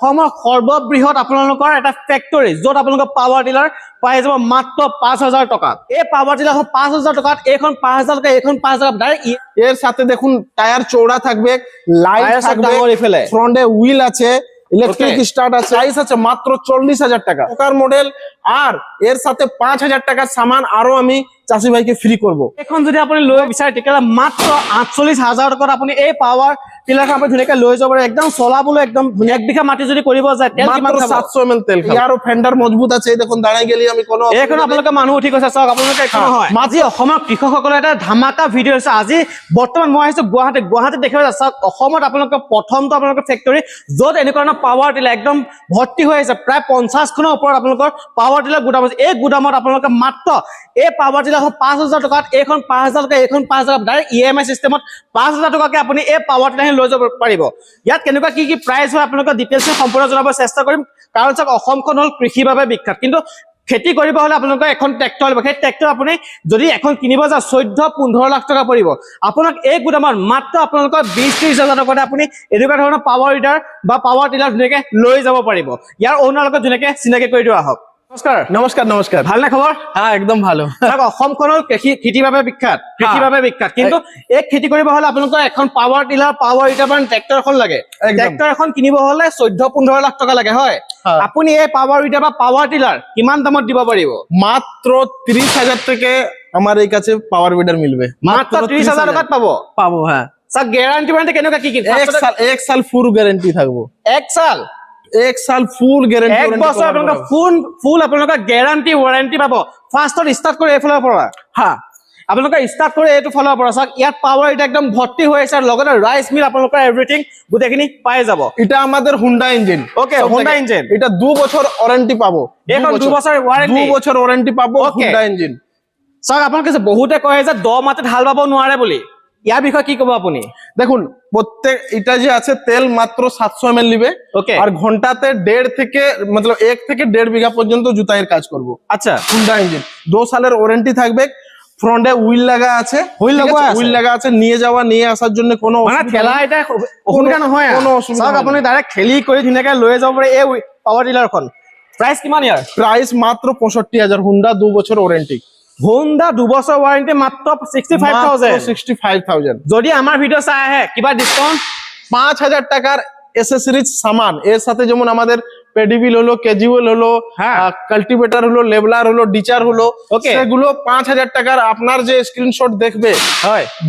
অসমৰ সৰ্ববৃহৎ আপোনালোকৰ এটা ফেক্টৰী য'ত আপোনালোকৰ পাৱাৰ টিলাৰ পাই যাব মাত্ৰ ৫,০০০ টকাত। এই পাৱাৰ টিলাৰ ৫,০০০ টকাত, এইখন ৫,০০০ টকা, এইখন ৫,০০০ ডাইরেক্ট। এর সাথে দেখুন টায়ার চৌড়া থাকবে, লাইট থাকবে, ফ্রন্টে হুইল আছে, ইলেকট্রিক স্টার্ট আছে, প্রাইস আছে মাত্র ৪০,০০০ টাকা টাকার মডেল। আর এর সাথে ৫,০০০ টাকার সামান আরো আমি চাষী ভাইকে ফ্রি করব। এখন যদি আপুনি লৈ বিচাৰে তেতিয়াহ'লে মাত্ৰ ৪৮,০০০ টকাত আপুনি এই পাৱাৰ টিলাৰখন আপুনি ধুনীয়াকৈ লৈ যাব পাৰে। একদম চলাবলৈ একদম ধুনীয়া। ১ বিঘা মাটি যদি কৰিব যায় তেল কিমান খাব? ৭০০ ml তেল খাব। ইয়াৰো ফেন্ডার মজবুত আছে, এই দেখুন দাঁড়াই গেলি আমি কোনো এইখন আপোনালোকে মানুহ উঠি গৈছে চাওক, আপোনালোকে একো নহয়। আজি অসমৰ কৃষকসকলৰ এটা ধামাকা ভিডিঅ' আছে। আজি বৰ্তমান মই আহিছো গুৱাহাটীত দেখিব চাওক, অসমত আপোনালোকৰ প্ৰথমটো আপোনালোকৰ ফেক্টৰী য'ত এনেকুৱা ধৰণৰ পাৱাৰ টিলাৰ একদম ভৰ্তি হৈ আছে। প্ৰায় ৫০খনৰ ওপৰত আপোনালোকৰ পাৱাৰ টিলাৰ গুদাম আছে। এই গুদামত আপোনালোকে মাত্ৰ এই পাৱাৰ টিলাৰখন ৫,০০০ টকাত, এইখন ৫,০০০ টকা, এইখন ৫,০০০ ডাইৰেক্ট EMI চিষ্টেমত ৫,০০০ টকাকে আপুনি এই পাৱাৰ টিলাৰখন লৈ যাব পাৰিব। ইয়াত কেনেকুৱা কি প্ৰাইচ হয় আপোনালোকৰ ডিটেইলছ সম্পূৰ্ণ জনাব চেষ্টা কৰিম। কাৰণ চাওক অসমখন হ'ল কৃষিৰ বাবে বিখ্যাত, কিন্তু খেতি কৰিব হলে আপোনালোকৰ এখন ট্ৰেক্টৰ লাগিব। সেই ট্ৰেক্টৰ আপুনি যদি এখন কিনিব যায় ১৪-১৫ লাখ টকা পৰিব। আপোনাক এই গুদামত মাত্ৰ আপোনালোকৰ ২০-৩০,০০০ টকাতে আপুনি এনেকুৱা ধৰণৰ পাৱাৰ টিলাৰ বা পাৱাৰ টিলাৰ ধুনীয়াকে লৈ যাব পাৰিব। ইয়াৰ অ'নাৰ লগত ধুনীয়াকে চিনাকি কৰি দিয়া হওক। নমস্কাৰ। নমস্কাৰ নমস্কাৰ। ভালনে খবৰ? হ্যাঁ একদম ভালো। অসমখন হ'ল খেতিৰ বাবে বিখ্যাত, কিন্তু এই খেতি কৰিব হলে আপোনালোকৰ এখন পাৱাৰ টিলাৰ, পাৱাৰ ৰিটাৰ ট্ৰেক্টৰ এখন লাগে। ট্ৰেক্টৰ এখন কিনিব হলে ১৪-১৫ লাখ টকা লাগে, হয়? আপুনি এই পাৱাৰ ৰিটাৰ বা পাৱাৰ টিলার কিমান দামত দিব পাৰিব? মাত্র ৩০,০০০ থেকে আমার এই কাছে পাওয়ার উইডার মিলবে। মাত্র ৩০,০০০ টাকাত পাবো। হ্যাঁ স্যার গ্যারান্টি মানে কেনেকুৱা কি? এক সাল ফুল গ্যারান্টি থাকবো। ১ সাল? ১ সাল ফুল গ্যারান্টি। ১ বছৰ আপোনালোকৰ ফুল আপোনালোকৰ গ্যারান্টি ওয়ারেন্টি পাব। ফাৰ্ষ্টত ষ্টাৰ্ট কৰি এইফালৰ পৰা। হ্যাঁ আপোনালোকে ষ্টাৰ্ট কৰি এইটো ফালৰ পৰা চাওক, ইয়াত পাৱাৰ এটা একদম ভৰ্তি হৈ আছে, লগতে রাইস মিল আপোনালোকৰ এভৰিথিং গোটেইখিনি পাই যাব। এটা আমাদের হুন্ডা ইঞ্জিন। ওকে, হুন্ডা ইঞ্জিন। এটা ২ বছর ওয়ারেন্টি পাবো। এখন ২ বছৰ ওয়ারেন্টি, ২ বছর ওয়ারেন্টি পাবো হুন্ডা ইঞ্জিন। চাওক আপোনালোকে বহুতে কয় যে দ মাটিত হাল বাব নোৱাৰে বুলি, ইয়াৰ বিষয়ে কি ক'ব আপুনি? দেখুন প্রত্যেক এটা যে আছে তেল মাত্র ৭০০ ml নিবে। ওকে। আর ঘন্টাতে ১.৫ থেকে মতলব ১ থেকে ১.৫ বিঘা পর্যন্ত জুতাইয়ের কাজ করব। আচ্ছা, হুন্ডা ইঞ্জিন ২ সালের ওয়ারেন্টি থাকবে। ফ্রন্টে হুইল লাগা আছে, হুইল লাগা আছে, নিয়ে যাওয়া নিয়ে আসার জন্য কোনো ঠেলা এটা অসুবিধা নহয়। চাওক আপুনি ডাইৰেক্ট খেলি কৰি ধুনীয়াকে লৈ যাব পাৰে এই পাৱাৰ টিলাৰখন। প্ৰাইস কিমান ইয়াৰ? প্রাইস মাত্র ৬৫,০০০। হুন্ডা ২ বছর ওয়ারেন্টি। হুন্ডা ২ বছৰ ওয়ারেন্টি মাত্ৰ 65,000। 65,000। যদি আমার ভিডিও চাই আহে কিবা ডিসকাউন্ট? ৫,০০০ টাকার এসেসরিজ সামান, এর সাথে যেমন আমাদের পেডিবিল হলো, কেজুয়াল হলো, কাল্টিভেটর হলো, লেবলার হলো, ডিচার হলো, সেগুলো ৫,০০০ টাকার আপনার যে স্ক্রিনশট দেখবে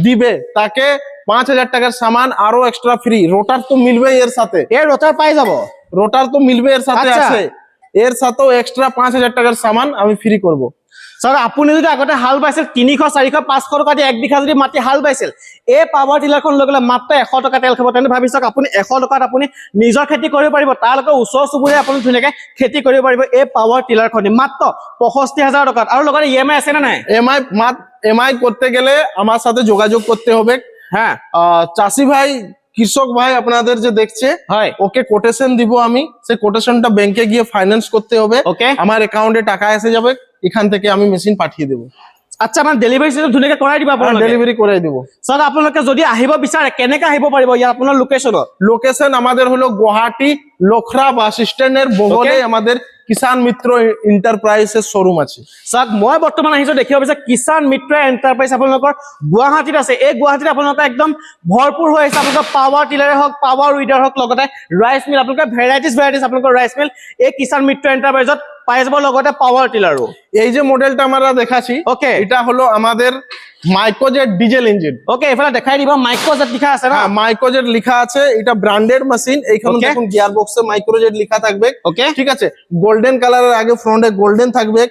দিবে তাকে ৫,০০০ টাকার সামান আরো এক্সট্রা ফ্রি। রোটার তো মিলবে এর সাথে, এর রোটার পাই যাব, রোটার তো মিলবে এর সাথে আছে। এর সাথেও এক্সট্রা ৫,০০০ টাকার সামান আমি ফ্রি করব। চাওক আপুনি যদি আগতে হাল বাইছিল ৩০০, ৪০০, ৫০০ টকা দিয়ে ১ বিঘা যদি মাটি হাল বাইছিল, এই পাৱাৰ টিলাৰখন লৈ গ'লে মাত্ৰ ১০০ টকা তেল খাব। তেনে ভাবি চাওক আপুনি ১০০ টকাত আপুনি নিজৰ খেতি কৰিব পাৰিব, তাৰ লগত ওচৰ চুবুৰীয়া আপুনি ধুনীয়াকে খেতি কৰিব পাৰিব এই পাৱাৰ টিলাৰখনে মাত্ৰ ৬৫,০০০ টাকাত। আর লগতে EMI আছে না নাই? এমআই করতে গেলে আমার সাথে যোগাযোগ করতে হবে। হ্যাঁ, চাষি ভাই, কৃষক ভাই আপনাদের যে দেখছে, ওকে কোটেশন দিব আমি, সেই কোটেশনটা ব্যাংকে গিয়ে ফাইন্যান্স করতে হবে। ওকে, আমার অ্যাকাউন্টে টাকা এসে যাবে, এখান থেকে আমি মেশিন পাঠিয়ে দেব। আচ্ছা, মানে ডেলিভারি সিস্টেম ধুনীয়াকে কৰাই দিব আপোনালোকে? ডেলিভারি করে দিব। স্যার আপোনালোকে যদি আহিব বিচাৰে কেনেকে আহিব পাৰিব? ইয়াৰ আপোনাৰ লোকেশন আমাদের হলো গুয়াহাটি লখরা বাস স্ট্যান্ডের বগলে আমাদের কিষাণ মিত্র এন্টারপ্রাইজের শোরুম আছে। চাওক মই বৰ্তমান আহিছো দেখিব বিচাৰে কিষাণ মিত্র এন্টাৰপ্ৰাইজ আপোনালোকৰ গুৱাহাটীত আছে। এই গুৱাহাটীত আপোনালোকৰ একদম ভৰপুৰ হৈ আছে। আপোনালোকৰ পাৱাৰ টিলাৰে হওক, পাৱাৰ উইডাৰ হওক, লগতে রাইস মিল, আপোনালোকৰ ভেৰাইটিজ আপোনালোকৰ রাইস মিল এই কিষাণ মিত্র এন্টারপ্রাইজত পাই যাব, লগতে পাওয়ার টিলারও। এই যে মডেলটা আমরা দেখাচ্ছি, ওকে, এটা হলো আমাদের মাইক্রোজেট ডিজেল ইঞ্জিন। ওকে, এফালে দেখাই দিবা মাইক্রোজেট লেখা আছে না? মাইক্রোজেট লেখা আছে, এটা ব্র্যান্ডেড মেশিন। এইখানে দেখুন গিয়ার বক্সে মাইক্রোজেট লেখা থাকবে। ওকে, ঠিক আছে, গোল্ডেন কালারের আগে ফ্রন্টে গোল্ডেন থাকবে।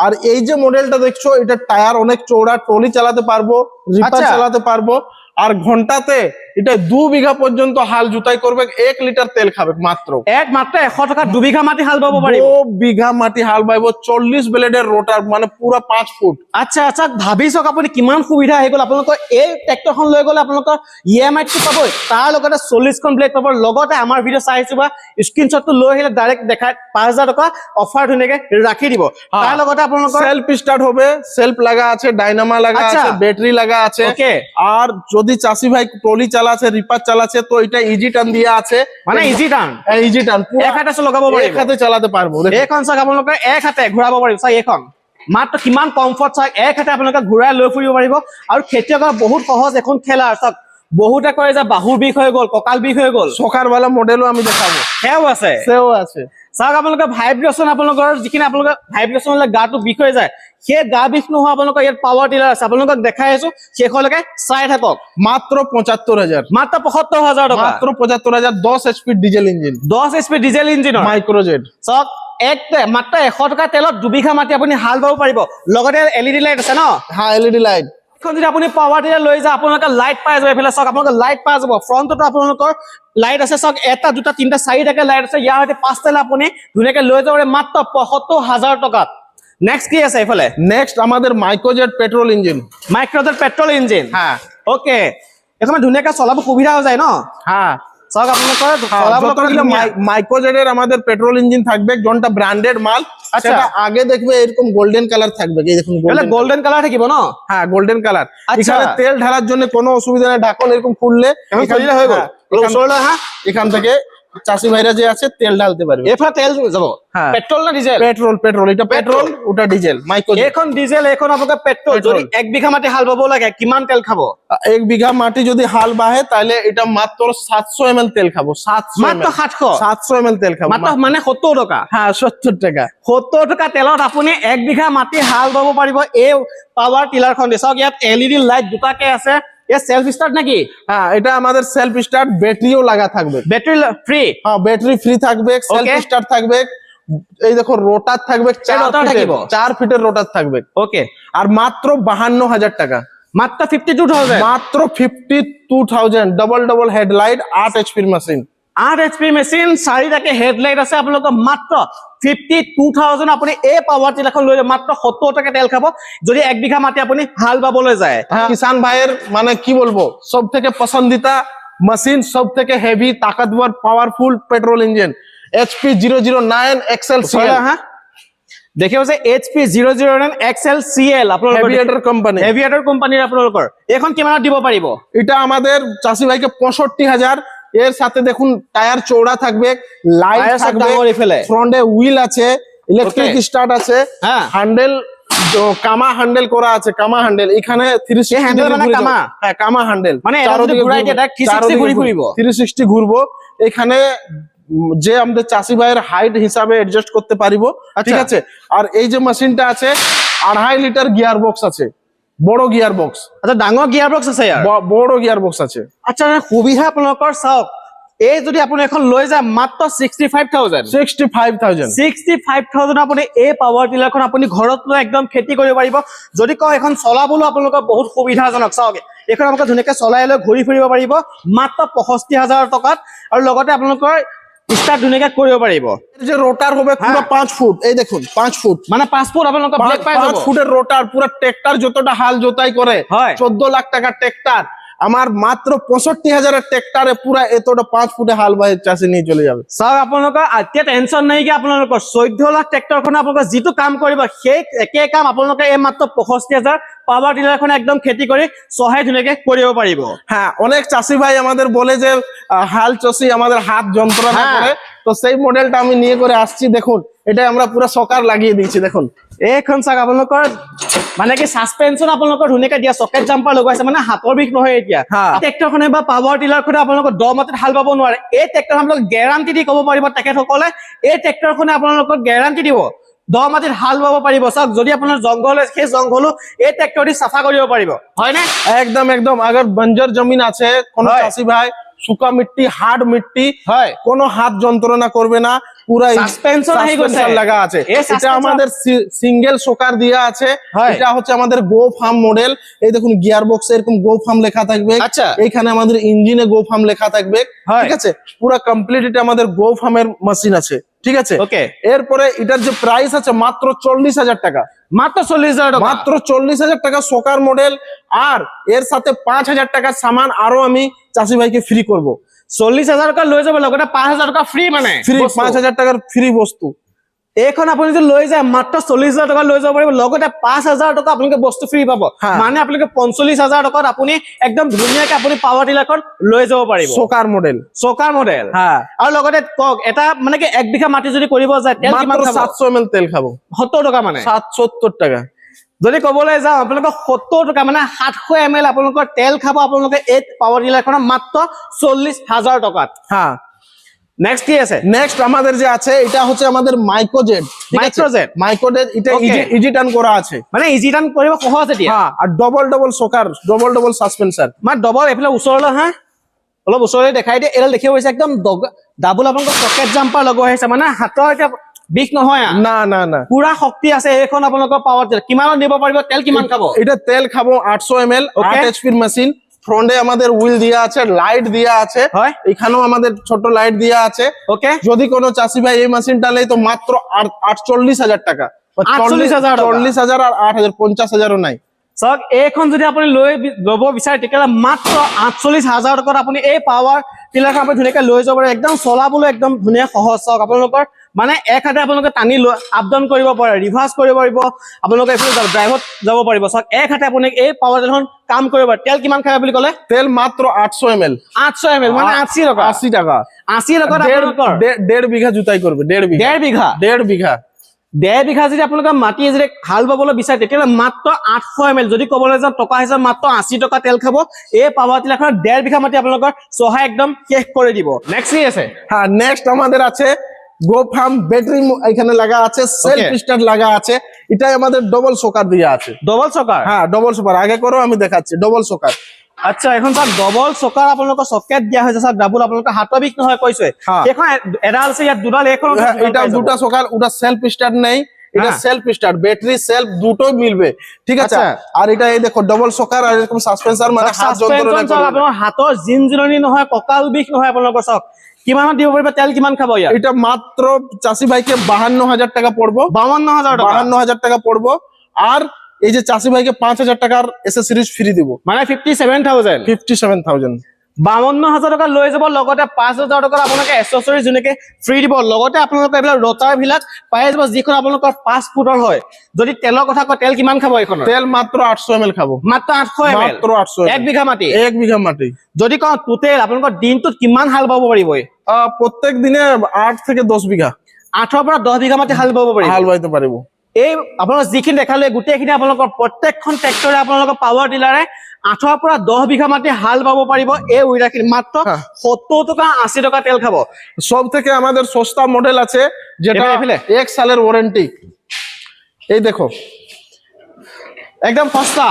আর এই যে মডেলটা দেখছো, এটা টায়ার অনেক চৌড়া, ট্রলি চালাতে পারবো, রিপার চালাতে পারবো। আর ঘন্টাতে এটা ২ বিঘা পর্যন্ত হাল জুতাই করবে, ১ লিটার তেল খাবে মাত্র। মাত্র ১০০ টাকা ২ বিঘা মাটি হাল বাব পারিব। ২ বিঘা মাটি হাল বাইব, ৪০ ব্লেডের রোটার, মানে পুরো ৫ ফুট। আচ্ছা আচ্ছা, ভাবি চাওক আপুনি কিমান সুবিধা হৈ গ'ল। আপোনালোকৰ এই ট্ৰেক্টৰখন লৈ গ'লে আপোনালোকৰ EMI টো পাব, তাৰ লগতে ৪০খন ব্লেড পাব। লগতে আমাৰ ভিডিঅ' চাইছো বা স্ক্ৰীনশ্বটটো লৈ আহিলে ডাইৰেক্ট দেখাই ৫,০০০ টাকা অফার ধুনীয়াকে রাখি দিব। তাৰ লগতে আপোনালোকৰ সেলফ স্টার্ট হবে, সেলফ লাগা আছে, ডাইনামা লাগা আছে, ব্যাটারি লাগা আছে। আর যদি চাষি ভাই ট্রলি চালাচ্ছে রিপার চালাচ্ছে তো এটা ইজি টার্ন দিয়া আছে মানে ইজি টার্ন ইজি টার্ন এক হাতে লগাব পাৰি এক হাতে চালাতে পারবো এইখন চাওক আপোনালোকে এক হাতে ঘূৰাব পাৰিব চাওক এইখন মাত্ৰ কিমান কমফৰ্ট চাওক এক হাতে আপোনালোকে ঘূৰাই লৈ ফুৰিব পাৰিব আৰু খেতিয়কৰ বহুত সহজ এখন খেলা চাওক বহুতে কয় যে বাহুৰ বিষ হৈ গ'ল কঁকাল বিষ হৈ গ'ল চকাৰ वाला মডেলও আমি দেখাবো সেও আছে চাওক আপোনালোকে ভাইব্ৰেচন আপোনালোকৰ যিখিনি আপোনালোকে ভাইব্ৰেচন হ'লে গাটো বিষ হৈ যায় সেই গা বিষ নোহোৱা আপোনালোকৰ ইয়াত পাৱাৰ টিলাৰ আছে আপোনালোকক দেখাই আছো শেষলৈকে চাই থাকক মাত্ৰ ৭৫,০০০ মাত্ৰ ৭৫,০০০ টকা মাত্ৰ ৭৫,০০০ 10 HP diesel engine 10 HP diesel ইঞ্জিনৰ মাইক্ৰজেট চাওক মাত্ৰ 100 টকা তেলত 2 বিঘা মাটি আপুনি হাল বাব পাৰিব লগতে LED লাইট আছে ন হা LED লাইট এখন যদি আপুনি পাৱাৰ টিলাৰ লৈ যায় আপোনালোকে লাইট পাই যাব এফালে চাওক আপোনালোকে লাইট পাই যাব ফ্ৰণ্টতো আপোনালোকৰ লাইট আছে চাওক এটা দুটা তিনিটা চাৰিটাকে লাইট আছে ইয়াৰ সৈতে পাঁচটা আপুনি ধুনীয়াকে লৈ যাব পাৰে মাত্ৰ ৭৫,০০০ টকাত নেক্সট কি আছে এফালে নেক্সট আমাদের মাইক্রোজেট পেট্রোল ইঞ্জিন মাইক্রোজেট পেট্রোল ইঞ্জিন হ্যাঁ ওকে এখন ধুনীয়াকে চলাব সুবিধা হৈ যায় ন হ্যাঁ চাওক আপোনালোকৰ চলাবলৈ মাইক্রোজেটের আমাদের পেট্রোল ইঞ্জিন থাকবে কোনটা ব্র্যান্ডেড মাল সেটা আগে দেখবে এরকম গোল্ডেন কালার থাকবে এই দেখুন গোল্ডেন কালার থাকিব ন হ্যাঁ গোল্ডেন কালার এখানে তেল ঢালার জন্য কোনো অসুবিধা নেই ঢাকন এরকম খুললে এখানে হয়ে গেল হ্যাঁ এখান থেকে চাষি ভাইরা যে আছে তেল ঢালতে পারবে এফা তেল যাব পেট্রোল না ডিজেল পেট্রোল এটা পেট্রোল ওটা ডিজেল মাইক্রোজেট এখন ডিজেল এখন আপোনাক পেট্রোল যদি 1 বিঘা মাটি হাল বাব লাগে কিমান তেল খাব 1 বিঘা মাটি যদি হাল বাহে তাহলে এটা মাত্র 700 ml তেল খাবো 700 মাত্র 700 ml তেল খাবো মাত্র মানে 70 টাকা হ্যাঁ 70 টাকা 70 টাকা তেলত আপুনি 1 বিঘা মাটি হাল বাব পাৰিব এই পাৱাৰ টিলাৰখন চাওক ইয়াত LED লাইট দুটাকে আছে ये सेल्फ स्टार्ट নাকি হ্যাঁ এটা আমাদের সেলফ স্টার্ট ব্যাটারিও লাগা থাকবে ব্যাটারি ফ্রি হ্যাঁ ব্যাটারি ফ্রি থাকবে সেলফ স্টার্ট থাকবে এই দেখো রোটার থাকবে 4 ফিটের রোটার থাকবে ওকে আর মাত্র 52000 টাকা মাত্র 52000 মাত্র 52000 ডবল হেডলাইট 8 HP এর মেশিন 8 HP মেশিন 4টাকে হেডলাইট আছে আপোনালোকৰ মাত্ৰ 52000 আপুনি এই পাৱাৰ টিলাৰখন লৈ মাত্ৰ 70 টাকা তেল খাব যদি 1 বিঘা মাটি আপুনি হাল বাবলৈ যায় কিষান ভাইয়ের মানে কি বলবো সবথেকে পছন্দিতা মেশিন সবথেকে হেভি তাকতवर powerful petrol engine HP 009 XL-CL হ্যাঁ দেখিও যে HP 009 XL-CL আপোনালোকৰ হেভিয়েটাৰ কোম্পানীৰ আপোনালোকৰ এখন কিমানত দিব পাৰিব এটা আমাদের চাষি ভাইকে 65000 এর সাথে দেখুন টায়ার চৌড়া থাকবে লাইট থাকবে ফ্রন্টে হুইল আছে ইলেকট্রিক স্টার্ট আছে হ্যান্ডেল কামা হ্যান্ডেল করা আছে কামা হ্যান্ডেল এখানে 360 হ্যান্ডেল মানে কামা হ্যাঁ কামা হ্যান্ডেল মানে এটা যদি ঘুরাই দিয়ে 360 ঘুরি ঘুরিব 360 ঘুরবো এখানে যে আমাদের চাষি ভাইয়ের হাইট হিসাবে অ্যাডজাস্ট করতে পারিবো ঠিক আছে আর এই যে মেশিনটা আছে 2.5 লিটার গিয়ার বক্স আছে বড় গিয়ার বক্স আচ্ছা ডাঙৰ গিয়ার বক্স আছে ইয়াৰ বড় গিয়ার বক্স আছে আচ্ছা সুবিধা আপোনালোকৰ চাওক এই যদি আপুনি এখন লৈ যায় মাত্ৰ 65000 আপুনি এই পাৱাৰ টিলাৰখন আপুনি ঘৰত লৈ একদম খেতি কৰিব পাৰিব যদি কয় এখন চলাবলৈ আপোনালোকৰ বহুত সুবিধাজনক চাওক এখন আপোনালোকে ধুনীয়াকে চলাই লৈ ঘূৰি ফুৰিব পাৰিব মাত্ৰ 65000 টকাত আৰু লগতে আপোনালোকৰ স্টার্ট ধুনীয়াকে কৰিব পাৰিব যে রোটার হবে পুরো 5 ফুট এই দেখুন 5 ফুট মানে 5 ফুট আপোনালোকৰ ব্রেক পাই যাব 5 ফুটের রোটার পুরো ট্রাক্টর যতটা হাল জোতাই করে 14 লাখ টাকা ট্রাক্টর আমার মাত্র 65000 এর ট্রাক্টরে পুরো এতটা 5 ফুটে হাল বাই চাষে নিয়ে চলে যাবে স্যার আপোনালোকৰ এতিয়া টেনশন নাই কি আপোনালোকৰ 14 লাখ ট্রাক্টৰখন আপোনালোকৰ যেটো কাম কৰিব সেই একে কাম আপোনালোকে এই মাত্ৰ 65000 পাওয়ার টিলারখন একদম খেতি করে সহায় ধুনীয়াকে কৰিব পাৰিব হ্যাঁ অনেক চাষি ভাই আমাদের বলে যে হাল চষি আমাদের হাত যন্ত্রণা করে তো সেই মডেলটা আমি নিয়ে করে আসছি দেখুন এটা আমরা পুরো সকার লাগিয়ে দিয়েছি দেখুন এইখন চাক আপোনালোকৰ মানে কি সাসপেনশন আপোনালোকৰ ধুনীয়াকে দিয়া সকেট জাম্পাৰ লগাইছে মানে হাতৰ বিষ নহয় এতিয়া ট্ৰেক্টৰখনে বা পাৱাৰ টিলাৰখনে আপোনালোকৰ 10 মাটিত হাল বাব নোৱাৰে এই ট্ৰেক্টৰ আপোনালোক গ্যাৰান্টি দি ক'ব পাৰিব তেখেতসকলে এই ট্ৰেক্টৰখনে আপোনালোকক গ্যাৰান্টি দিব 10 মাটিত হাল বাব পাৰিব চাওক যদি আপোনাৰ জংগল সেই জংগলো এই ট্ৰেক্টৰ দি সাফা কৰিব পাৰিব হয় না একদম একদম अगर बंजर जमीन আছে কোন চাষি ভাই শুকা মিট্টি হার্ড মিট্টি হয় কোনো হাত যন্ত্রণা করবে না পুরো সাসপেনশন লাগা আছে এটা আমাদের সিঙ্গেল শোকার দিয়া আছে এটা হচ্ছে আমাদের গো ফার্ম মডেল এই দেখুন গিয়ার বক্সে এরকম গো ফার্ম লেখা থাকবে এইখানে আমাদের ইঞ্জিনে গো ফার্ম লেখা থাকবে ঠিক আছে পুরো কমপ্লিট এটা আমাদের গো ফার্মের মেশিন আছে ঠিক আছে ওকে এরপরে এটার যে প্রাইস আছে মাত্র 40000 টাকা মাত্র 40000 টাকা মাত্র 40000 টাকা শোকার মডেল আর এর সাথে 5000 টাকার সামান আরো আমি চাষি ভাইকে ফ্রি করব 40000 টাকা লই যাব লগতে 5000 টাকা ফ্রি মানে ফ্রি 5000 টাকার ফ্রি বস্তু এইখন আপুনি যদি লৈ যায় মাত্ৰ 40,000 টকা লৈ যাব পাৰিব, লগতে 5,000 টকা আপোনালোকে বস্তু ফ্ৰী পাব। মানে আপোনালোকে 45,000 টকাত আপুনি একদম ধুনীয়াকে আপুনি পাৱাৰ টিলাৰখন লৈ যাব পাৰিব। চকাৰ মডেল আৰু লগতে কওক এটা মানে কি 1 বিঘা মাটি যদি কৰিব যায় তেল কিমান খাব? 700 ml তেল খাব। 70 টকা মানে 770 টাকা। যদি ক'বলৈ যাওঁ আপোনালোকৰ 70 টকা মানে 700 ml আপোনালোকৰ তেল খাব আপোনালোকে এই পাৱাৰ টিলাৰখনত মাত্ৰ 40,000 টকাত। নেক্সট কি আছে? নেক্সট আমাদের যে আছে এটা হচ্ছে আমাদের মাইক্রোজেট। এটা ইজি টার্ন করা আছে, মানে ইজি টার্ন কৰিব সহজ এতিয়া। আর ডবল চকাৰ, ডবল সাসপেনশন, মানে ডবল এইফালে ওচৰলৈ অলপ ওচৰলৈ দেখাই দিয়ে। এডাল দেখিব হৈছে একদম ডাবল আপোনালোকৰ পকেট জাম্পাৰ লগোৱা হৈছে, মানে হাতৰ এতিয়া বিষ নহয়। না পুৰা শক্তি আছে এইখন আপোনালোকৰ পাৱাৰ টিলাৰ। কিমানত নিব পাৰিব? তেল কিমান খাব? এটা তেল খাব 800 ml, 8 HP মেশিন। ফ্রন্টে আমাদের হুইল দিয়া আছে, লাইট দিয়া আছে, এখানেও আমাদের ছোট লাইট দিয়া আছে। ওকে, যদি কোনো চাষি ভাই এই মেশিনটা নেয় তো মাত্র 48,000 টাকা। 40,000 আর 8,000, 50,000ও নাই। চাওক এইখন যদি আপুনি ল'ব বিচাৰে তেতিয়াহ'লে মাত্ৰ 48,000 টকাত আপুনি এই পাৱাৰ টিলাৰখন আপুনি ধুনীয়াকৈ লৈ যাব পাৰে। একদম চলাবলৈ একদম ধুনীয়া সহজ। চাওক আপোনালোকৰ মানে এক হাতে আপোনালোকে টানি লৈ আপ ডাউন কৰিব পাৰে, ৰিভাৰ্চ কৰিব পাৰিব, আপোনালোকে এইফালে ড্ৰাইভত যাব পাৰিব। চাওক এক হাতে আপুনি এই পাৱাৰ টিলাৰখন কাম কৰিব পাৰে। তেল কিমান খায় বুলি ক'লে? তেল মাত্ৰ 800 ml। 800 ml মানে 80 টকা। 80 টাকা। 80 টকাত আপোনালোকৰ 1.5 বিঘা জুতাই করবে। 1.5 বিঘা। 1.5 বিঘা যদি আপোনালোকে মাটি যদি হাল বাবলৈ বিচাৰে তেতিয়াহ'লে মাত্ৰ 800 ml। যদি ক'বলৈ যাওঁ টকা হিচাপে মাত্ৰ 80 টকা তেল খাব। এই পাৱাৰ টিলাৰখনত 1.5 বিঘা মাটি আপোনালোকৰ চহাই একদম শেষ কৰি দিব। নেক্সট কি আছে? নেক্সট আমাদের আছে গো ফার্ম ব্যাটারি, এখানে লাগা আছে, সেলফ স্টার্ট লাগা আছে। এটাই আমাদের ডবল চকার দিয়া আছে। ডবল চকাৰ? ডবল চকার। আগে করো আমি দেখাচ্ছি ডবল চকার। আচ্ছা, এখন চাওক ডবল চকাৰ আপোনালোকৰ চকেট দিয়া হৈছে। চাওক ডাবল আপোনালোকৰ হাতৰ বিষ নহয় কৈছে। এখন এডাল আছে ইয়াত দুডাল, এখন এটা দুটা চকার, ওটা সেলফ স্টার্ট নেই, এটা সেলফ স্টার্ট, ব্যাটারি সেলফ দুটোই মিলবে। ঠিক আছে। আর এটা এই দেখো ডবল চকার আর এরকম সাসপেনশন, মানে হাত যন্ত্রণা করবে। আপনার হাতৰ জিনজিননি নহয়, কঁকাল বিষ নহয় আপোনালোকৰ। চাওক কিমানত দিব পাৰিব? তেল কিমান খাব ইয়াত? এটা মাত্র চাষি ভাইকে 52,000 টাকা পড়বো। 52,000 টাকা পড়বো। আর এই যে চাষি ভাইকে 5,000 টাকার এসেসরিজ ফ্রি দিব, মানে 57,000। 52,000 টকা লৈ যাব, লগতে 5,000 টকা আপোনালোকে এসেসরিজ ধুনীয়াকে ফ্ৰী দিব। লগতে আপোনালোকে এইবিলাক ৰটাৰ বিলাক পাই যাব যিখন আপোনালোকৰ 5 ফুটৰ হয়। যদি তেলৰ কথা কয় তেল কিমান খাব এইখন? তেল মাত্র 800 ml খাব। মাত্ৰ 800 ml। মাত্র 800 1 বিঘা মাটি। 1 বিঘা মাটি। যদি কওঁ টোটেল আপোনালোকৰ দিনটোত কিমান হাল বাব পাৰিব? প্রত্যেক দিনে 8 থেকে 10 বিঘা, 8 পৰা 10 বিঘা মাটি হাল বাব পাৰিব। হাল বাইতে পারিব। এই আপোনালোক যিখিনি দেখালে গোটেইখিনি আপোনালোকৰ প্ৰত্যেকখন ট্ৰেক্টৰে আপোনালোকৰ পাৱাৰ টিলাৰে 8 পৰা 10 বিঘা মাটি হাল বাব পাৰিব। এই উইডাৰখিনি মাত্ৰ 70 টকা 80 টকা তেল খাব। সব থেকে আমাদের সস্তা মডেল আছে যেটা 1 সালের ওয়ারেন্টি। এই দেখো একদম সস্তা।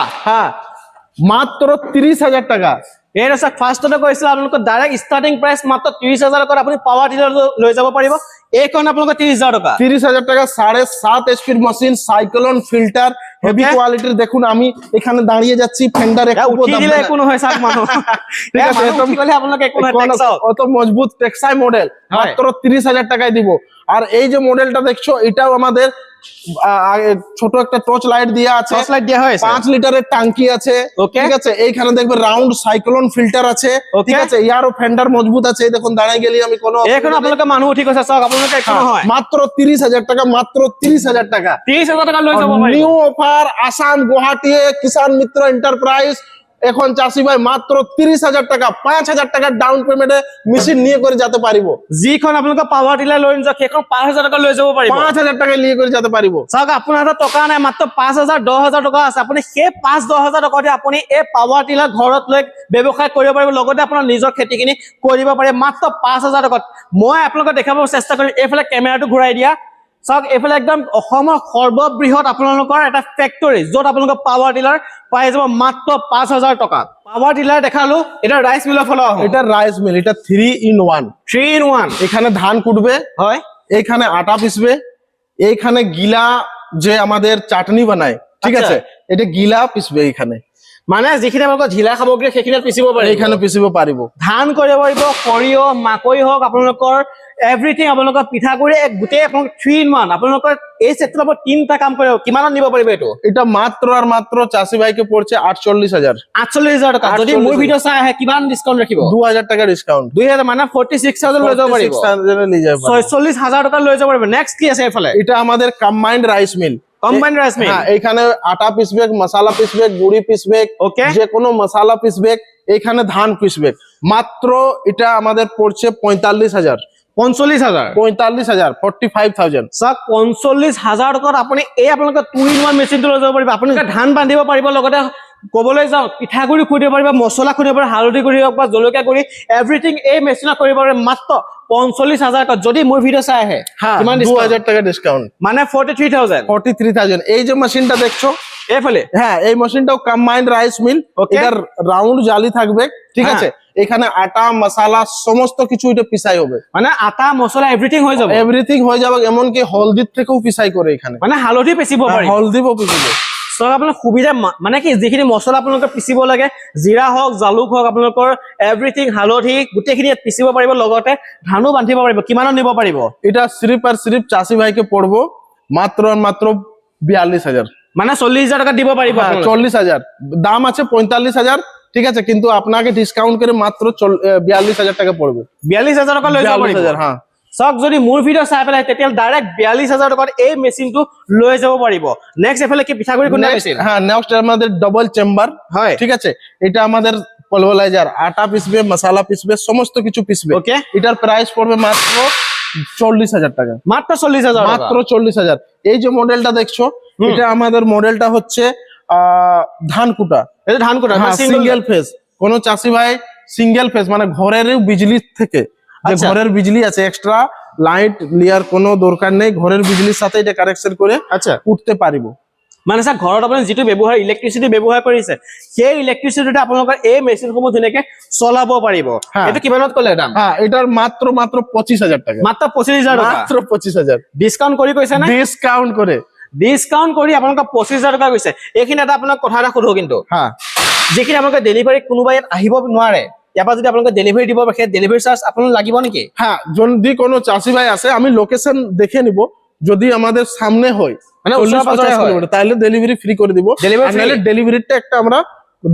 মাত্র 30,000 টাকা। এই ৰচক ফাৰ্ষ্টতে কৈছিল আপোনালোকৰ ডাইৰেক্ট ষ্টাৰ্টিং প্ৰাইচ মাত্ৰ 30,000 টকাত আপুনি পাৱাৰ টিলাৰ লৈ যাব পাৰিব। এইখন আপোনালোকৰ 30,000 টকা। 30,000 টাকা 7.5 HP machine, cyclone filter, heavy কোয়ালিটির। দেখুন আমি এখানে দাঁড়িয়ে যাচ্ছি, ফেন্ডার উঠি দিলে একো নহয়। চাওক মানুহ ঠিক আছে, উঠি গ'লে আপোনালোকে একো নহয়। অত মজবুত টেক্সাই মডেল মাত্র 30,000 টাকায় দিব। আর এই যে মডেলটা দেখছো এটাও আমাদের ছোট একটা টর্চ লাইট দিয়া আছে, 5 লিটারের ট্যাঙ্কি আছে। ঠিক আছে। এইখানে দেখবে রাউন্ড সাইক্লোন ফিল্টার আছে। ঠিক আছে। ইয়ারও ফেন্ডার মজবুত আছে। দেখুন দাঁড়ায় গেলি আমি কোনো এখন আপনাদের মানুষ উঠি গেছে। চাওক আপনাদের একো নহয়। মাত্র 30,000 টাকা। মাত্র 30,000 টাকা। 30,000 টাকা লৈ যাব পাৰিব। নিউ অফার আসাম গুয়াহাটি কিষান মিত্র এন্টারপ্রাইজ। এখন চাষি ভাই মাত্র 30,000 টাকা, 5,000 টাকা ডাউন পেমেন্টে মেশিন নিয়ে করে যেতে পারিব। যিখন আপোনালোকে পাৱাৰ টিলাৰ লৈ যাওক সেইখন 5,000 টাকা লৈ যাব পাৰিব। 5,000 টাকা নিয়ে করে যেতে পারিব। চাওক আপোনাৰ হাতত টকা নাই, মাত্ৰ 5,000 10,000 টকা আছে। আপুনি সেই 5-10,000 টকা দি আপুনি এই পাৱাৰ টিলাৰ ঘৰত লৈ ব্যৱসায় কৰিব পাৰিব। লগতে আপোনাৰ নিজৰ খেতিখিনি কৰিব পাৰে মাত্ৰ 5,000 টকাত। মই আপোনালোকক দেখাব চেষ্টা কৰিম। এইফালে কেমেৰাটো ঘূৰাই দিয়া। চাওক এইফালে একদম অসমৰ সৰ্ববৃহৎ আপোনালোকৰ এটা ফেক্টৰী য'ত আপোনালোকৰ পাৱাৰ টিলাৰ পাই যাব মাত্ৰ 5,000 টকাত। পাৱাৰ টিলাৰ দেখালো। এটা রাইস মিলৰ ফলো আহো। এটা রাইস মিল, এটা 3 in 1। 3 in 1। এখানে ধান কুটবে, হয়। এইখানে আটা পিসবে, এইখানে গিলা যে আমাদের চাটনি বানায়। ঠিক আছে। এটা গিলা পিসবে এইখানে। মানে যিখিনি আপোনালোকৰ ঢিলা সামগ্ৰী সেইখিনি পিচিব পাৰে, এইখানে পিচিব পাৰিব। ধান কৰিব পাৰিব, সৰিয়হ, মাকৈ হওক, আপোনালোকৰ এভৰিথিং, আপোনালোকৰ পিঠাগুৰি গোটেই আপোনালোকৰ 3 in 1 আপোনালোকৰ এই সেটটোৰ ওপৰত 3টা কাম কৰিব। কিমানত নিব পাৰিব এইটো? এটা মাত্র আর মাত্র চাষি ভাইকে পড়ছে 48,000। 48,000 টকা। যদি মোৰ ভিডিও চাই আহে কিমান ডিসকাউন্ট ৰাখিব? 2,000 টাকা ডিসকাউন্ট। 2000 মানে 46,000 লৈ যাব পাৰিব। 46,000 লৈ যাব পাৰিব। 46,000 টকা লৈ যাব পাৰিব। নেক্সট কি আছে এফালে? এটা আমাদের combined rice mill. Combined rice mill. হ্যাঁ, এখানে আটা পিসবে, মশলা পিসবে, গুড়ি পিসবে, ওকে, যে কোনো মশলা পিসবে, এখানে ধান পিসবে। মাত্র এটা আমাদের পড়ছে 45,000। 45,000 45,000 45,000। স্যার 45,000 টকাত আপুনি এই আপোনালোকৰ 2 in 1 মেচিনটো লৈ যাব পাৰিব। আপুনি ধান বান্ধিব পাৰিব, লগতে ক'বলৈ যাওঁ পিঠাগুৰি খুন্দিব পাৰিব, মছলা খুন্দিব পাৰিব, হালধি গুড়ি হওক বা জলকীয়া গুড়ি এভৰিথিং এই মেচিনত কৰিব পাৰিব মাত্ৰ 45,000 টকা। যদি মোৰ ভিডিও চাই আহে কিমান 2,000 টাকা ডিসকাউন্ট, মানে 43,000। 43,000। এই যে মেশিনটা দেখছো এফালে, হ্যাঁ, এই মেশিনটাও কম্বাইন্ড রাইস মিল। এটার রাউন্ড জালি থাকবে, ঠিক আছে। এখানে আটা মশলা সমস্ত কিছু এটা পিসাই হবে, মানে আটা মছলা এভরিথিং হৈ যাব, এভরিথিং হয়ে যাবে। এমনকি হলদির থেকেও পিসাই করে এখানে, মানে হালধি পিচিব পাৰি, হলদিও পিচিব। সব আপোনাৰ সুবিধা মানে কি যিখিনি মছলা আপোনালোকে পিচিব লাগে, জিৰা হওক, জালুক হওক, আপোনালোকৰ এভৰিথিং হালধি গোটেইখিনি পিচিব পাৰিব, লগতে ধানো বান্ধিব পাৰিব। কিমানত নিব পাৰিব? এটা সিরিফ আর সিরিফ চাষি ভাইকে পড়বো মাত্র আর মাত্র 42,000। মানে 40,000 টাকা দিব পাৰিব। 40,000 দাম আছে 45,000, ঠিক আছে, কিন্তু আপনাকে ডিসকাউন্ট করে মাত্র 42,000 টাকা পড়বে। 42,000 টকা লৈ যাব পাৰিব। 42,000, হ্যাঁ। চাওক যদি মোৰ ভিডিও চাই পেলাই তেতিয়া ডাইৰেক্ট 42,000 টকাত এই মেচিনটো লৈ যাব পাৰিব। নেক্সট এফালে কি পিঠাগুৰি খুন্দা মেচিন? হ্যাঁ, নেক্সট আমাদের ডবল চেম্বার, হয়, ঠিক আছে। এটা আমাদের পলভালাইজার, আটা পিসবে, মশলা পিসবে, সমস্ত কিছু পিসবে। ওকে, এটার প্রাইস পড়বে মাত্র 40,000 টাকা। মাত্র 40,000 টাকা, মাত্র 40,000। এই যে মডেলটা দেখছো, এটা আমাদের মডেলটা হচ্ছে ধান কুটা। এটা ধান কুটা সিঙ্গেল ফেজ। কোন চাষি ভাই সিঙ্গেল ফেজ মানে ঘরের বিজলি থেকে, যে ঘরের বিজলি আছে, এক্সট্রা লাইট লিয়ার কোনো দরকার নেই, ঘরের বিজলির সাথে এটা কানেকশন করে আচ্ছা উঠতে পারিব। মানে স্যার ঘৰত আপুনি যিটো ব্যৱহাৰ ইলেক্ট্ৰিচিটি ব্যৱহাৰ কৰিছে, সেই ইলেক্ট্ৰিচিটিতে আপোনালোকৰ এই মেচিনসমূহ ধুনীয়াকে চলাব পাৰিব। এইটো কিমানত ক'লে দাম? হ্যাঁ, এটার মাত্র 25,000 টাকা। মাত্ৰ 25,000 টাকা, মাত্র 25,000 ডিসকাউন্ট কৰি কৈছে না? ডিসকাউন্ট করে, ডিসকাউন্ট কৰি আপোনালোকৰ 25,000 টকা কৈছে। এইখিনি এটা আপোনাক কথা এটা সুধো, কিন্তু হ্যাঁ, যিখিনি আপোনালোকে ডেলিভাৰী কোনোবা ইয়াত আহিব নোৱাৰে, ইয়াৰ পৰা যদি আপোনালোকে ডেলিভাৰী দিব সেই ডেলিভাৰী চাৰ্জ আপোনাক লাগিব নেকি? হ্যাঁ, যদি কোনো চাষি ভাই আসে আমি লোকেশন দেখে নিব, যদি আমাদের সামনে হয় মানে 40-50 কিলোমিটার, তাহলে ডেলিভারি ফ্রি করে দিব। নাহলে ডেলিভারিটা একটা আমরা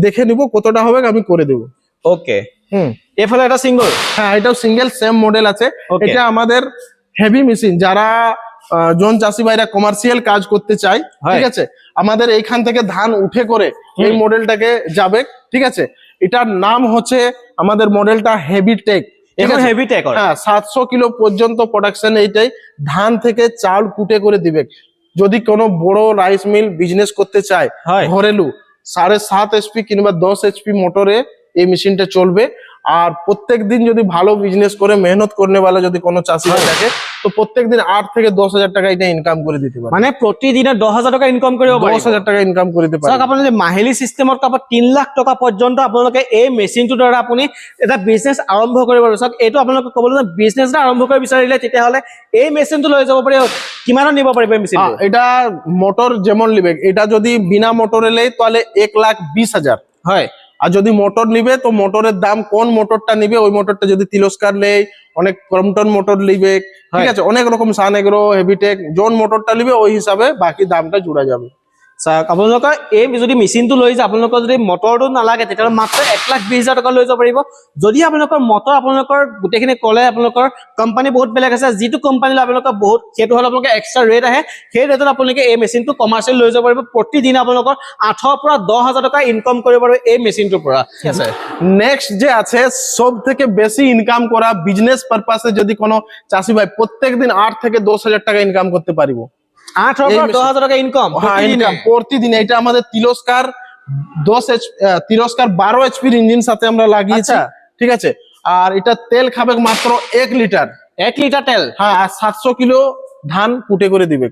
দেখে নিব কতটা হবে, আমি করে দেব। ওকে, এফালে এটা সিঙ্গল, হ্যাঁ, এটাও সিঙ্গেল সেম মডেল আছে। এটা আমাদের হেভি মেশিন, যারা জন চাষি ভাইরা কমার্শিয়াল কাজ করতে চায়, ঠিক আছে, আমাদের এইখান থেকে ধান উঠে করে এই মডেলটাকে যাবে, ঠিক আছে। এটার নাম হচ্ছে আমাদের মডেলটা হেভি টেক। হেভি টেক, হ্যাঁ, 700 কিলো পর্যন্ত প্রোডাকশন এইটাই। ধান থেকে চাউল কুটে করে দিবে। যদি কোনো বড় রাইস মিল বিজনেস করতে চায় ঘরেলু, 7.5 HP কিংবা 10 HP মোটরে এই মেশিনটা চলবে। আর প্রত্যেক দিন যদি ভালো বিজনেস করে মেহনত করনে वाला যদি কোনো চাষি থাকে, তো প্রত্যেক দিন 8 থেকে 10,000 টাকা এটা ইনকাম করে দিতে পারে। মানে প্রতিদিনে 10,000 টাকা ইনকাম কৰিব পাৰে, 10,000 টাকা ইনকাম কৰি দিতে পারে। স্যার আপুনি যদি মাহিলী সিস্টেমত কাপত 3 লাখ টকা পৰ্যন্ত আপোনালোকে এই মেচিনটোৰ দ্বাৰা আপুনি এটা বিজনেস আৰম্ভ কৰিব পাৰিব। স্যার এইটো আপোনালোকে ক'বলৈ বিজনেস আৰম্ভ কৰিব বিচাৰিলে তেতিয়াহ'লে এই মেচিনটো লৈ যাব পাৰিব। কিমানত নিব পাৰিব এই মেচিনটো? এটা মোটর যেমন নিবে, এটা যদি বিনা মোটরে লেই তাহলে 1,20,000 হয়। আর যদি মোটর নিবে তো মোটরের দাম কোন মোটরটা নিবে, ওই মোটরটা যদি তিরস্কার নেই, অনেক ক্রমটন মোটর নিবে, ঠিক আছে, অনেক রকম সানেগ্রো, হেভিটেক, যোন মোটরটা নিবে ওই হিসাবে বাকি দামটা জুড়া যাবে। স্যার আপোনালোকৰ এই যদি মেচিনটো লৈ যায়, আপোনালোকৰ যদি মটৰটো নালাগে তেতিয়াহ'লে মাত্ৰ 1,20,000 টকা লৈ যাব পাৰিব। যদি আপোনালোকৰ মটৰ আপোনালোকৰ গোটেইখিনি ক'লে, আপোনালোকৰ কোম্পানী বহুত বেলেগ আছে, যিটো কোম্পানী আপোনালোকৰ বহুত সেইটো হ'লে আপোনালোকে এক্সট্ৰা ৰেট আহে, সেই ৰেটত আপোনালোকে এই মেচিনটো কমাৰ্চিয়েল লৈ যাব পাৰিব। প্ৰতিদিনে আপোনালোকৰ 8,000 পৰা 10,000 টকা ইনকাম কৰিব পাৰিব এই মেচিনটোৰ পৰা। ঠিক আছে, নেক্সট যে আছে সব থেকে বেশি ইনকাম করা বিজনেস পারপাসে যদি কোনো চাষি ভাই প্রত্যেক দিন 8 থেকে 10,000 টাকা ইনকাম করতে পারিব। 8,000 পৰা 10,000 টাকা ইনকাম প্রতিদিন। এটা আমাদের তিরস্কার 12 HP ইঞ্জিন সাথে আমরা লাগিয়েছি, ঠিক আছে। আর এটা তেল খাবে মাত্র 1 লিটার। 1 লিটার তেল, হ্যাঁ, আর 700 কিলো ধান কুটে করে দিবে।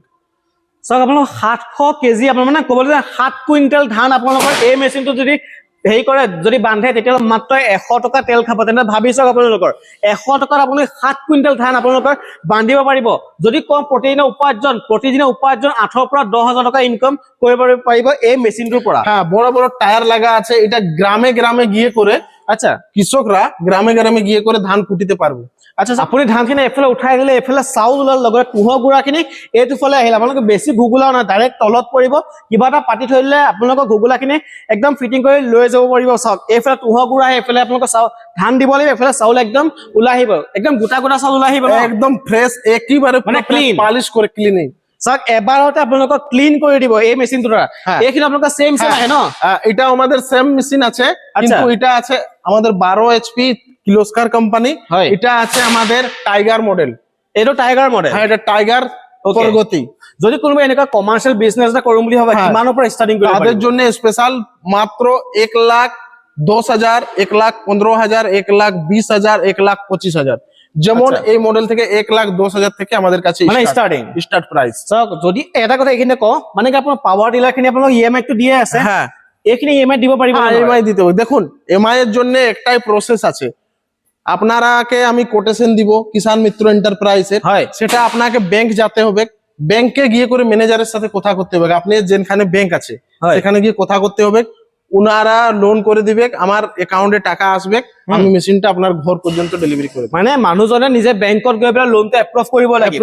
চাওক আপোনালোক 700 কেজি, আপোনাৰ মানে ক'বলৈ 7 কুইণ্টেল ধান আপোনালোকৰ এই মেচিনটো যদি হেৰি কৰে যদি বান্ধে তেতিয়াহ'লে মাত্ৰ 100 টকা তেল খাব তেন্তে ভাবি চাওক আপোনালোকৰ 100 টকাত আপুনি 7 কুইণ্টেল ধান আপোনালোকৰ বান্ধিব পাৰিব যদি কম প্ৰতিদিনে উপাৰ্জন 8 পৰা 10,000 টকা ইনকাম কৰিব পাৰিব এই মেচিনটোৰ পৰা হ্যাঁ বড় বড় টায়ার লাগা আছে এটা গ্রামে গ্রামে গিয়ে করে আচ্ছা কৃষকরা গ্রামে গ্রামে গিয়ে করে ধান কুটিতে পারবে আচ্ছা আপুনি ধানখিনি এফালে উঠাই দিলে এফালে চাউল ওলাল লগতে কুঁহৰ গুড়াখিনি এইটো ফালে আহিলে আপোনালোকে বেছি ঘুগুলাও নাই ডাইৰেক্ট তলত পৰিব কিবা এটা পাতি থৈ দিলে আপোনালোকৰ ঘুগুলাখিনি একদম ফিটিং কৰি লৈ যাব পাৰিব চাওক এইফালে কুঁহৰ গুড়া আহে এইফালে আপোনালোকৰ ধান দিব লাগিব এফালে চাউল একদম ওলাই আহিব একদম গোটা গোটা চাউল ওলাই আহিব একদম ফ্রেশ একেবারে মানে clean। পালিশ করে ক্লিনিং চাওক এবাৰতে আপোনালোকক ক্লিন কৰি দিব এই মেচিনটোৰ দ্বাৰা এইখিনি আপোনালোকৰ সেম আহে ন এটা আমাদের সেম মেশিন আছে কিন্তু এটা আছে আমাদের 12 এইচপি কিলোস্কার কোম্পানি এটা আছে আমাদের টাইগার মডেল এইটো টাইগার মডেল হ্যাঁ এটা টাইগার প্রগতি যদি কোনোবা এনেকুৱা কমার্শিয়াল বিজনেস এটা কৰিম বুলি ভাবে কিমানৰ পৰা ষ্টাৰ্টিং কৰিব তাদের জন্য স্পেশাল মাত্র 1,10,000 1,15,000 1,20,000 1,25,000 যেমন এই মডেল থেকে 1,10,000 থেকে আমাদের কাছে মানে স্টার্ট প্রাইস যদি এটা কথা এইখিনি কও মানে কি আপোনাৰ পাৱাৰ টিলাৰ খিনি আপোনাক ইএমআই টো দিয়ে আছে হ্যাঁ এইখিনি ইএমআই দিব পাৰিব না ইএমআই দিতে হবে দেখুন এমআই এর জন্য একটাই প্রসেস আছে আপনারাকে আমি কোটেশন দিব কিষান মিত্র এন্টারপ্রাইজের সেটা আপনাকে ব্যাংক যেতে হবে ব্যাংকে গিয়ে করে ম্যানেজারের সাথে কথা করতে হবে আপনি যেখানে ব্যাংক আছে সেখানে গিয়ে কথা করতে হবে উনারা লোন করে দিবে আমার অ্যাকাউন্টে টাকা আসবে আমি মেশিনটা আপনার ঘর পর্যন্ত ডেলিভারি করব মানে মানুহজনে নিজে ব্যাংকত গৈ পেলাই লোনটো এপ্ৰুভ কৰিব লাগিব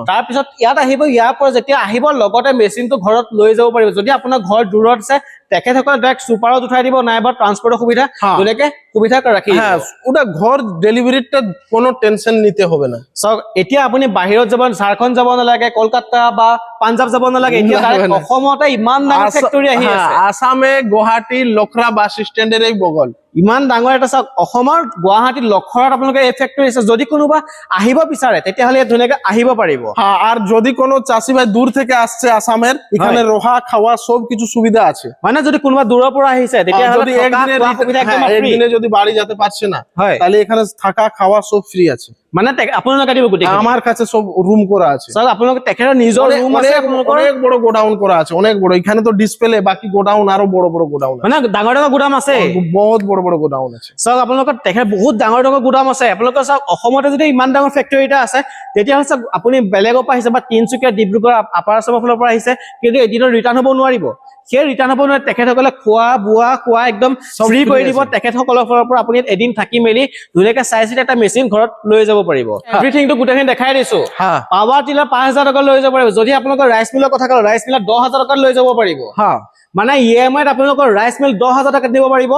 তাৰ পিছত ইয়াত আহিব ইয়াৰ পৰা যেতিয়া আহিব লগতে মেচিনটো ঘৰত লৈ যাব পাৰিব যদি আপোনাৰ ঘৰ দূৰত আছে তেখেতসকলে ডাইৰেক্ট সুপাৰত উঠাই দিব নাইবা ট্রান্সপোর্টের সুবিধা দুলেকে সুবিধা রাখি হ্যাঁ ওটা ঘর ডেলিভারিটা কোনো টেনশন নিতে হবে না সব এতিয়া আপুনি বাহিৰত যাব ঝাৰখণ্ড যাব নালাগে কলকাতা বা পাঞ্জাব যাব নালাগে এতিয়া ডাইৰেক্ট অসমতে ইমান ডাঙৰ ফেক্টৰী আহি আছে আসামে গুৱাহাটী লখৰা বাস স্ট্যান্ডের এই বগল ইমান ডাঙৰ এটা চাওক অসমৰ গুৱাহাটী লখৰাত আপোনালোকে এই ফেক্টৰী আছে যদি কোনোবা আহিব বিচাৰে তেতিয়াহ'লে ধুনীয়াকে আহিব পাৰিব হ্যাঁ আর যদি কোনো চাষি ভাই দূর থেকে আসছে আসামের এখানে রোহা খাওয়া সব কিছু সুবিধা আছে মানে যদি কোনোবা দূৰৰ পৰা আহিছে তেতিয়াহ'লে একদিনে যদি বাড়ি যেতে পারছে না তাহলে এখানে থাকা খাওয়া সব ফ্রি আছে মানে আপোনালোকে দিব গোটেই আমার কাছে সব রুম করা আছে স্যার আপোনালোকে তেখেতৰ নিজৰ রুম আছে আপোনালোকৰ অনেক বড় গোডাউন করা আছে অনেক বড় এখানে তো ডিসপ্লে বাকি গোডাউন আরো বড় বড় গোডাউন মানে ডাঙৰ ডাঙৰ গোদাম আছে বহুত বড় বড় গোডাউন আছে স্যার আপোনালোকৰ তেখেত বহুত ডাঙৰ ডাঙৰ গোদাম আছে আপোনালোকৰ স্যার অসমতে যদি ইমান ডাঙৰ ফেক্টৰী এটা আছে তেতিয়াহ'লে স্যার আপুনি বেলেগৰ পৰা আহিছে বা তিনচুকীয়া ডিব্ৰুগড় আপাৰ আসামৰ ফালৰ পৰা আহিছে কিন্তু এদিনত ৰিটাৰ্ণ হ'ব নোৱাৰিব সেই ৰিটাৰ্ণ হ'ব নোৱাৰে তেখেতসকলে খোৱা একদম ফ্ৰী কৰি দিব তেখেতসকলৰ ফালৰ পৰা আপুনি এদিন থাকি মেলি ধুনীয়াকে চাই চিতি এটা মেচিন ঘৰত লৈ যাব পাৰিব এভৰিথিংটো গোটেইখিনি দেখাই দিছো পাৱাৰ টিলাৰ 5,000 টকা লৈ যাব পাৰিব যদি আপোনালোকৰ ৰাইচ মিলৰ কথা কওঁ ৰাইচ মিলৰ 10,000 টকা লৈ যাব পাৰিব মানে ইএমআইত আপোনালোকৰ ৰাইচ মিল 10,000 টকা দিব পাৰিব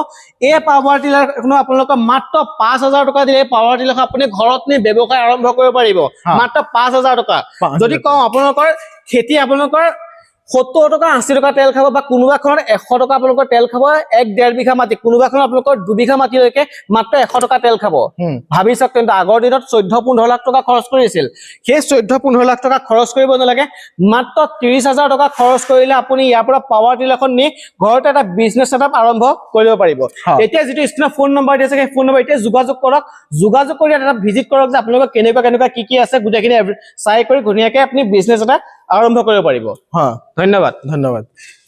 এই পাৱাৰ টিলাৰ আপোনালোকৰ মাত্ৰ 5,000 টকা দিলে পাৱাৰ টিলাৰ আপুনি ঘৰত নি ব্যৱসায় আৰম্ভ কৰিব পাৰিব মাত্ৰ 5,000 টকা যদি কওঁ আপোনালোকৰ খেতি আপোনালোকৰ 70 টকা 80 টকা তেল খাব বা কোনোবাখনত 100 টকা আপোনালোকৰ তেল খাব 1.5 বিঘা মাটি কোনোবাখনত আপোনালোকৰ 2 বিঘা মাটিলৈকে মাত্ৰ 100 টকা তেল খাব ভাবি চাওক কিন্তু আগৰ দিনত 14-15 লাখ টকা খৰচ কৰিছিল সেই 14-15 লাখ টকা খৰচ কৰিব নালাগে মাত্ৰ 30,000 টকা খৰচ কৰিলে আপুনি ইয়াৰ পৰা পাৱাৰ টিলাৰখন নি ঘৰতে এটা বিজনেছ সেটআপ আৰম্ভ কৰিব পাৰিব এতিয়া যেটো স্ক্ৰিনত ফোন নম্বৰ দিছে সেই ফোন নম্বৰ এতিয়া যোগাযোগ কৰক যোগাযোগ কৰি এটা ভিজিট কৰক যে আপোনালোকৰ কেনেকুৱা কি আছে গুটেখিনি চাই কৰি ধুনীয়াকে আপুনি বিজনেছ এটা আৰম্ভ কৰিব পাৰিব হ্যাঁ ধন্যবাদ